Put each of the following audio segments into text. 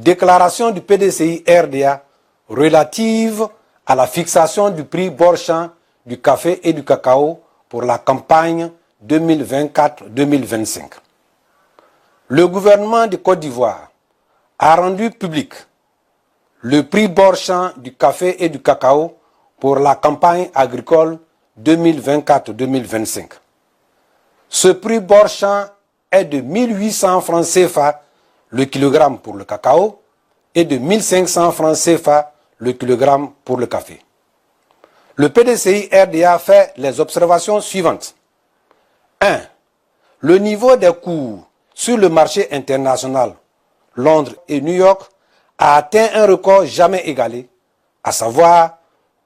Déclaration du PDCI RDA relative à la fixation du prix bord champ du café et du cacao pour la campagne 2024-2025. Le gouvernement de Côte d'Ivoire a rendu public le prix bord champ du café et du cacao pour la campagne agricole 2024-2025. Ce prix bord champ est de 1800 francs CFA le kilogramme pour le cacao et de 1500 francs CFA le kilogramme pour le café. Le PDCI RDA fait les observations suivantes. 1. Le niveau des cours sur le marché international, Londres et New York, a atteint un record jamais égalé, à savoir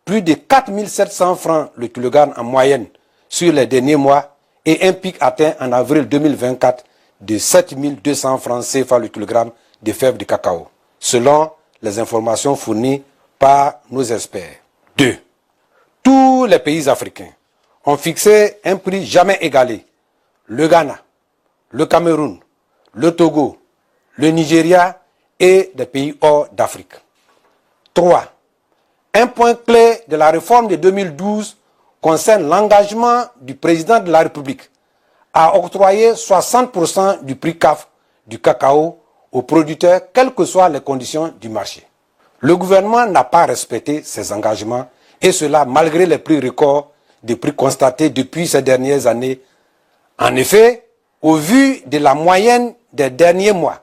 plus de 4700 francs le kilogramme en moyenne sur les derniers mois et un pic atteint en avril 2024 de 7200 francs CFA le kilogramme de fèves de cacao, selon les informations fournies par nos experts. 2. Tous les pays africains ont fixé un prix jamais égalé. Le Ghana, le Cameroun, le Togo, le Nigeria et des pays hors d'Afrique. 3. Un point clé de la réforme de 2012 concerne l'engagement du président de la République à octroyer 60% du prix CAF du cacao aux producteurs, quelles que soient les conditions du marché. Le gouvernement n'a pas respecté ses engagements, et cela malgré les prix records des prix constatés depuis ces dernières années. En effet, au vu de la moyenne des derniers mois,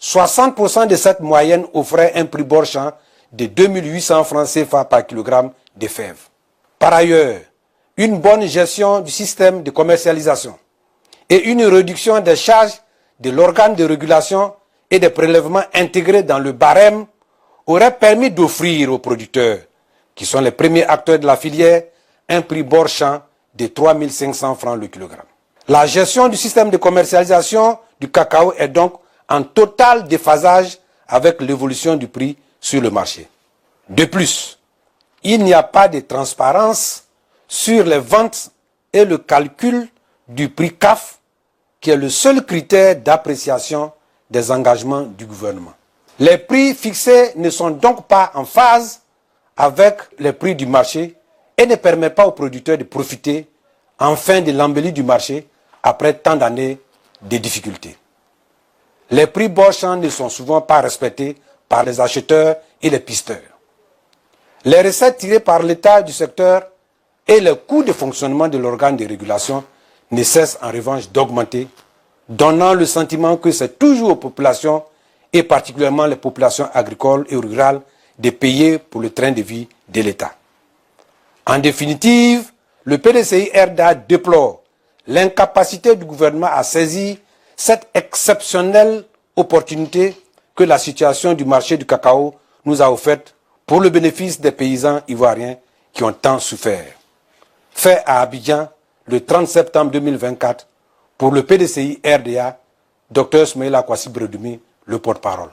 60% de cette moyenne offrait un prix bord champ de 2800 francs CFA par kilogramme de fèves. Par ailleurs, une bonne gestion du système de commercialisation et une réduction des charges de l'organe de régulation et des prélèvements intégrés dans le barème auraient permis d'offrir aux producteurs, qui sont les premiers acteurs de la filière, un prix bord champ de 3500 francs le kilogramme. La gestion du système de commercialisation du cacao est donc en total déphasage avec l'évolution du prix sur le marché. De plus, il n'y a pas de transparence sur les ventes et le calcul du prix CAF, qui est le seul critère d'appréciation des engagements du gouvernement. Les prix fixés ne sont donc pas en phase avec les prix du marché et ne permettent pas aux producteurs de profiter enfin de l'embellie du marché après tant d'années de difficultés. Les prix bord champ ne sont souvent pas respectés par les acheteurs et les pisteurs. Les recettes tirées par l'État du secteur et le coût de fonctionnement de l'organe de régulation ne cessent en revanche d'augmenter, donnant le sentiment que c'est toujours aux populations, et particulièrement les populations agricoles et rurales, de payer pour le train de vie de l'État. En définitive, le PDCI RDA déplore l'incapacité du gouvernement à saisir cette exceptionnelle opportunité que la situation du marché du cacao nous a offerte pour le bénéfice des paysans ivoiriens qui ont tant souffert. Fait à Abidjan le 30 septembre 2024 pour le PDCI RDA, Dr Smaïla Kwasi Bredumi, le porte-parole.